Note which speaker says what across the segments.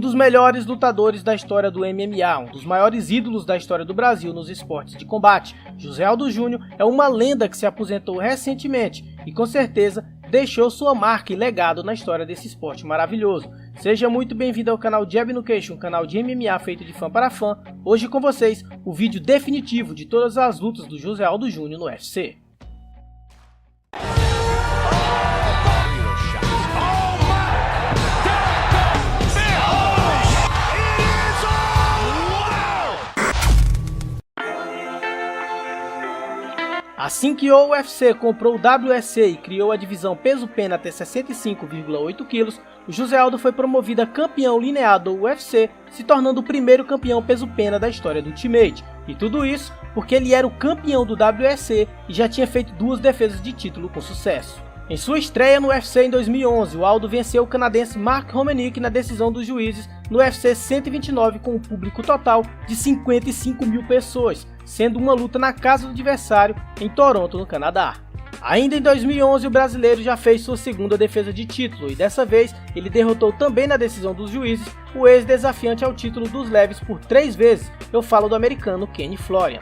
Speaker 1: dos melhores lutadores da história do MMA, um dos maiores ídolos da história do Brasil nos esportes de combate, José Aldo Júnior é uma lenda que se aposentou recentemente e com certeza deixou sua marca e legado na história desse esporte maravilhoso. Seja muito bem-vindo ao canal Jab no Queixo, um canal de MMA feito de fã para fã. Hoje com vocês, o vídeo definitivo de todas as lutas do José Aldo Júnior no UFC. Assim que o UFC comprou o WSC e criou a divisão peso-pena até 65,8 kg, o José Aldo foi promovido a campeão linear do UFC, se tornando o primeiro campeão peso-pena da história do Ultimate. E tudo isso porque ele era o campeão do WSC e já tinha feito 2 defesas de título com sucesso. Em sua estreia no UFC em 2011, o Aldo venceu o canadense Mark Homenick na decisão dos juízes no UFC 129 com um público total de 55 mil pessoas, sendo uma luta na casa do adversário em Toronto, no Canadá. Ainda em 2011, o brasileiro já fez sua segunda defesa de título e dessa vez ele derrotou também na decisão dos juízes o ex-desafiante ao título dos leves por 3 vezes, eu falo do americano Kenny Florian.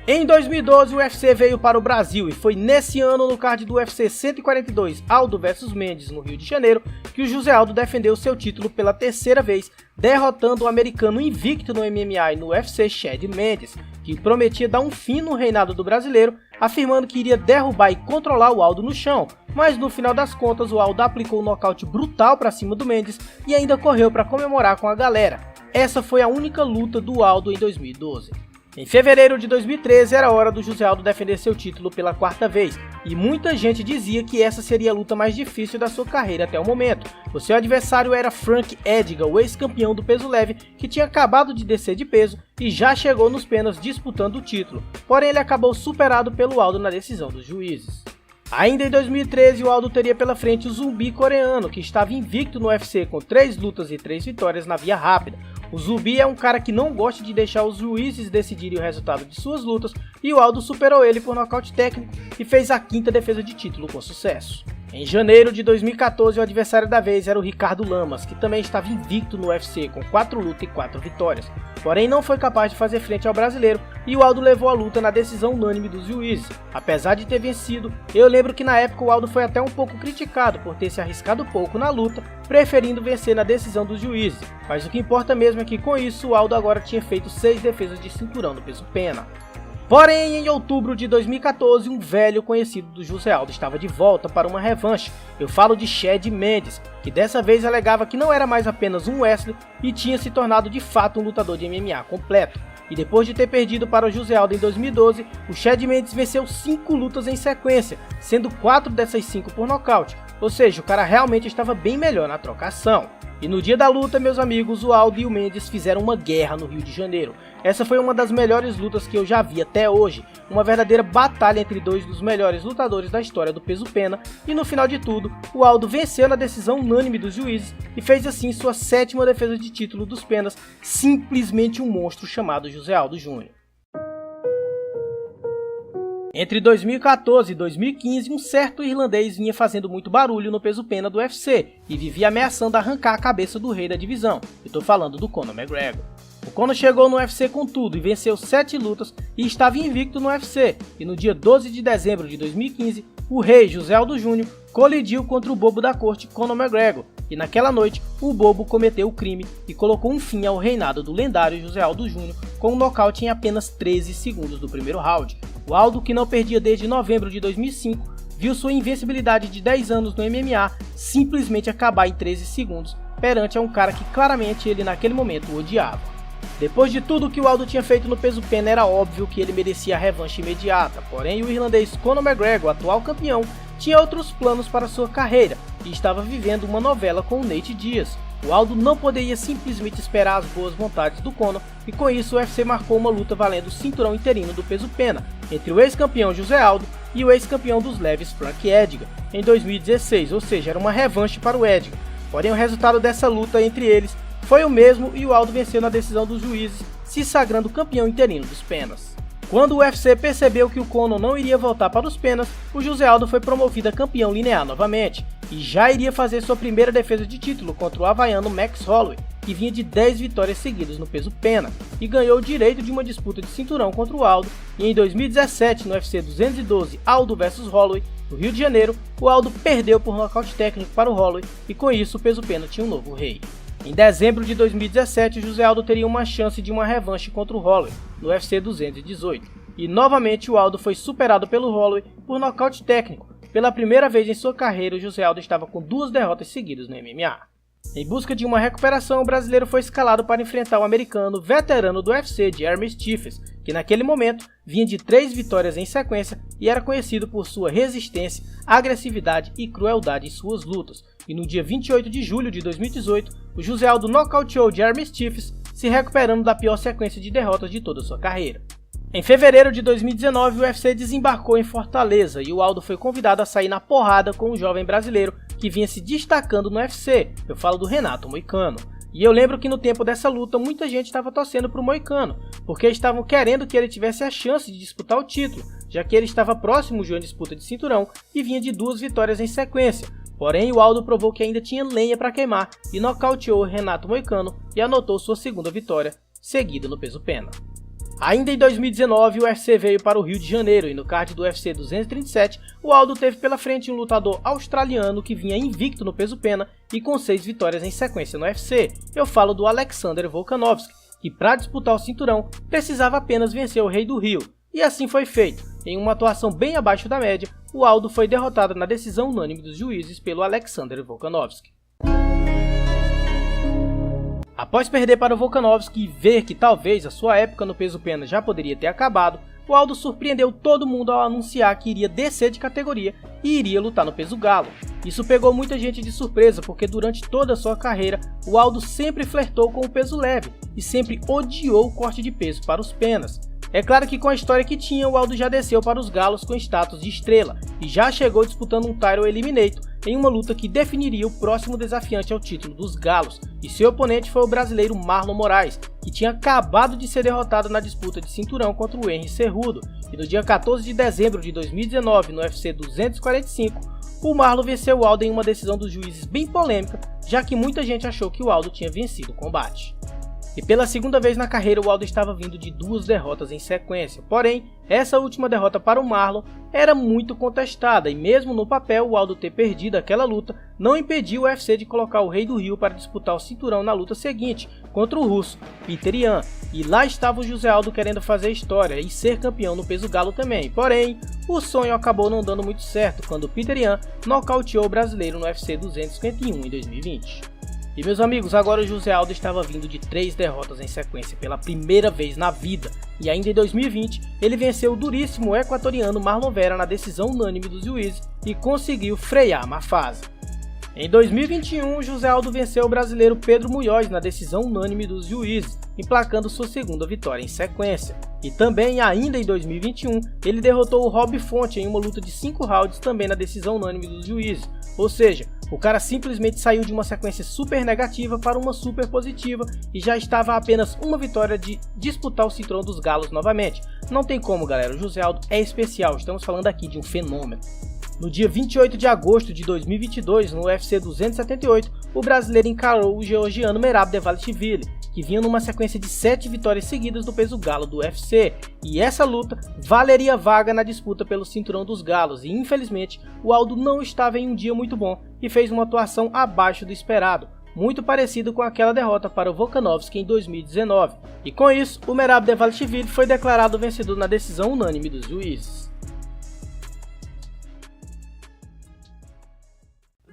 Speaker 1: Em 2012 o UFC veio para o Brasil e foi nesse ano no card do UFC 142 Aldo vs Mendes no Rio de Janeiro que o José Aldo defendeu seu título pela 3ª vez, derrotando o americano invicto no MMA e no UFC Chad Mendes, que prometia dar um fim no reinado do brasileiro, afirmando que iria derrubar e controlar o Aldo no chão, mas no final das contas o Aldo aplicou um nocaute brutal para cima do Mendes e ainda correu para comemorar com a galera. Essa foi a única luta do Aldo em 2012. Em fevereiro de 2013 era hora do José Aldo defender seu título pela 4ª vez, e muita gente dizia que essa seria a luta mais difícil da sua carreira até o momento. O seu adversário era Frank Edgar, o ex-campeão do peso leve, que tinha acabado de descer de peso e já chegou nos penas disputando o título, porém ele acabou superado pelo Aldo na decisão dos juízes. Ainda em 2013 o Aldo teria pela frente o zumbi coreano, que estava invicto no UFC com 3 lutas e 3 vitórias na via rápida. O Zumbi é um cara que não gosta de deixar os juízes decidirem o resultado de suas lutas e o Aldo superou ele por nocaute técnico e fez a 5ª defesa de título com sucesso. Em janeiro de 2014 o adversário da vez era o Ricardo Lamas, que também estava invicto no UFC com 4 lutas e 4 vitórias, porém não foi capaz de fazer frente ao brasileiro e o Aldo levou a luta na decisão unânime dos juízes. Apesar de ter vencido, eu lembro que na época o Aldo foi até um pouco criticado por ter se arriscado pouco na luta, preferindo vencer na decisão dos juízes, mas o que importa mesmo é que com isso o Aldo agora tinha feito 6 defesas de cinturão no peso pena. Porém, em outubro de 2014, um velho conhecido do José Aldo estava de volta para uma revanche. Eu falo de Chad Mendes, que dessa vez alegava que não era mais apenas um wrestler e tinha se tornado de fato um lutador de MMA completo. E depois de ter perdido para o José Aldo em 2012, o Chad Mendes venceu 5 lutas em sequência, sendo 4 dessas 5 por nocaute, ou seja, o cara realmente estava bem melhor na trocação. E no dia da luta, meus amigos, o Aldo e o Mendes fizeram uma guerra no Rio de Janeiro. Essa foi uma das melhores lutas que eu já vi até hoje, uma verdadeira batalha entre 2 dos melhores lutadores da história do peso pena, e no final de tudo, o Aldo venceu na decisão unânime dos juízes e fez assim sua 7ª defesa de título dos penas, simplesmente um monstro chamado José Aldo Júnior. Entre 2014 e 2015, um certo irlandês vinha fazendo muito barulho no peso pena do UFC e vivia ameaçando arrancar a cabeça do rei da divisão. Eu tô falando do Conor McGregor. O Conor chegou no UFC com tudo e venceu 7 lutas e estava invicto no UFC. E no dia 12 de dezembro de 2015, o rei José Aldo Júnior colidiu contra o bobo da corte Conor McGregor. E naquela noite, o bobo cometeu o crime e colocou um fim ao reinado do lendário José Aldo Júnior com um nocaute em apenas 13 segundos do primeiro round. O Aldo, que não perdia desde novembro de 2005, viu sua invencibilidade de 10 anos no MMA simplesmente acabar em 13 segundos perante a um cara que claramente ele naquele momento o odiava. Depois de tudo que o Aldo tinha feito no peso pena, era óbvio que ele merecia a revanche imediata, porém o irlandês Conor McGregor, atual campeão, tinha outros planos para sua carreira e estava vivendo uma novela com o Nate Diaz. O Aldo não poderia simplesmente esperar as boas vontades do Conor e com isso o UFC marcou uma luta valendo o cinturão interino do peso pena entre o ex-campeão José Aldo e o ex-campeão dos leves Frank Edgar em 2016, ou seja, era uma revanche para o Edgar. Porém o resultado dessa luta entre eles foi o mesmo e o Aldo venceu na decisão dos juízes, se sagrando campeão interino dos penas. Quando o UFC percebeu que o Conor não iria voltar para os penas, o José Aldo foi promovido a campeão linear novamente, e já iria fazer sua primeira defesa de título contra o havaiano Max Holloway, que vinha de 10 vitórias seguidas no peso pena, e ganhou o direito de uma disputa de cinturão contra o Aldo, e em 2017, no UFC 212 Aldo vs Holloway, no Rio de Janeiro, o Aldo perdeu por nocaute técnico para o Holloway, e com isso o peso pena tinha um novo rei. Em dezembro de 2017, o José Aldo teria uma chance de uma revanche contra o Holloway, no UFC 218, e novamente o Aldo foi superado pelo Holloway por nocaute técnico. Pela primeira vez em sua carreira, o José Aldo estava com 2 derrotas seguidas no MMA. Em busca de uma recuperação, o brasileiro foi escalado para enfrentar o americano veterano do UFC, Jeremy Stephens, que naquele momento vinha de 3 vitórias em sequência e era conhecido por sua resistência, agressividade e crueldade em suas lutas. E no dia 28 de julho de 2018, o José Aldo nocauteou Jeremy Stephens, se recuperando da pior sequência de derrotas de toda sua carreira. Em fevereiro de 2019, o UFC desembarcou em Fortaleza e o Aldo foi convidado a sair na porrada com um jovem brasileiro que vinha se destacando no UFC, eu falo do Renato Moicano. E eu lembro que no tempo dessa luta muita gente estava torcendo pro Moicano, porque estavam querendo que ele tivesse a chance de disputar o título, já que ele estava próximo de uma disputa de cinturão e vinha de 2 vitórias em sequência. Porém, o Aldo provou que ainda tinha lenha para queimar e nocauteou Renato Moicano e anotou sua segunda vitória, seguida no peso pena. Ainda em 2019, o UFC veio para o Rio de Janeiro e no card do UFC 237, o Aldo teve pela frente um lutador australiano que vinha invicto no peso pena e com 6 vitórias em sequência no UFC. Eu falo do Alexander Volkanovski, que para disputar o cinturão precisava apenas vencer o Rei do Rio, e assim foi feito. Em uma atuação bem abaixo da média, o Aldo foi derrotado na decisão unânime dos juízes pelo Alexander Volkanovski. Após perder para o Volkanovski e ver que talvez a sua época no peso pena já poderia ter acabado, o Aldo surpreendeu todo mundo ao anunciar que iria descer de categoria e iria lutar no peso galo. Isso pegou muita gente de surpresa porque durante toda a sua carreira, o Aldo sempre flertou com o peso leve e sempre odiou o corte de peso para os penas. É claro que com a história que tinha, o Aldo já desceu para os galos com status de estrela e já chegou disputando um Title Eliminator em uma luta que definiria o próximo desafiante ao título dos galos, e seu oponente foi o brasileiro Marlon Moraes, que tinha acabado de ser derrotado na disputa de cinturão contra o Henry Cejudo, e no dia 14 de dezembro de 2019, no UFC 245, o Marlon venceu o Aldo em uma decisão dos juízes bem polêmica, já que muita gente achou que o Aldo tinha vencido o combate. E pela segunda vez na carreira, o Aldo estava vindo de 2 derrotas em sequência, porém, essa última derrota para o Marlon era muito contestada e mesmo no papel o Aldo ter perdido aquela luta não impediu o UFC de colocar o Rei do Rio para disputar o cinturão na luta seguinte contra o russo Peter Yan, e lá estava o José Aldo querendo fazer história e ser campeão no peso galo também, porém o sonho acabou não dando muito certo quando Peter Yan nocauteou o brasileiro no UFC 251 em 2020. E meus amigos, agora o José Aldo estava vindo de 3 derrotas em sequência pela primeira vez na vida, e ainda em 2020 ele venceu o duríssimo equatoriano Marlon Vera na decisão unânime dos juízes e conseguiu frear a má fase. Em 2021, José Aldo venceu o brasileiro Pedro Munhoz na decisão unânime dos juízes, emplacando sua segunda vitória em sequência. E também, ainda em 2021, ele derrotou o Rob Fonte em uma luta de 5 rounds também na decisão unânime dos juízes, ou seja, o cara simplesmente saiu de uma sequência super negativa para uma super positiva e já estava a apenas uma vitória de disputar o cinturão dos galos novamente. Não tem como, galera, o José Aldo é especial, estamos falando aqui de um fenômeno. No dia 28 de agosto de 2022, no UFC 278, o brasileiro encarou o georgiano Merab Dvalishvili, que vinha numa sequência de 7 vitórias seguidas no peso galo do UFC, e essa luta valeria vaga na disputa pelo cinturão dos galos, e infelizmente o Aldo não estava em um dia muito bom e fez uma atuação abaixo do esperado, muito parecido com aquela derrota para o Volkanovski em 2019, e com isso o Merab Dvalishvili foi declarado vencedor na decisão unânime dos juízes.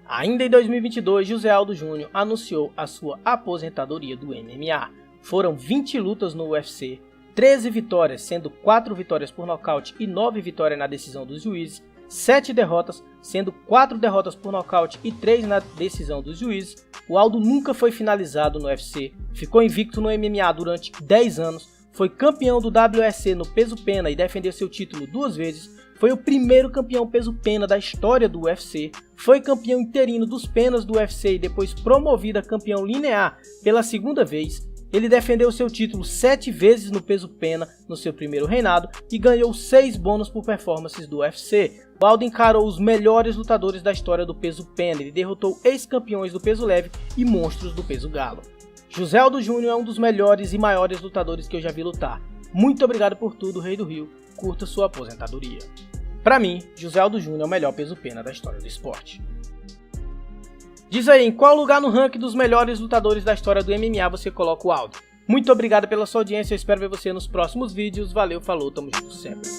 Speaker 1: Ainda em 2022, José Aldo Júnior anunciou a sua aposentadoria do MMA. Foram 20 lutas no UFC, 13 vitórias, sendo 4 vitórias por nocaute e 9 vitórias na decisão dos juízes, 7 derrotas, sendo 4 derrotas por nocaute e 3 na decisão dos juízes. O Aldo nunca foi finalizado no UFC, ficou invicto no MMA durante 10 anos, foi campeão do WEC no peso pena e defendeu seu título 2 vezes, foi o primeiro campeão peso pena da história do UFC, foi campeão interino dos penas do UFC e depois promovido a campeão linear pela segunda vez, Ele defendeu seu título 7 vezes no peso pena no seu primeiro reinado e ganhou 6 bônus por performances do UFC. O Aldo encarou os melhores lutadores da história do peso pena, ele derrotou ex-campeões do peso leve e monstros do peso galo. José Aldo Júnior é um dos melhores e maiores lutadores que eu já vi lutar. Muito obrigado por tudo, Rei do Rio, curta sua aposentadoria. Pra mim, José Aldo Júnior é o melhor peso pena da história do esporte. Diz aí, em qual lugar no ranking dos melhores lutadores da história do MMA você coloca o Aldo? Muito obrigado pela sua audiência, eu espero ver você nos próximos vídeos, valeu, falou, tamo junto sempre.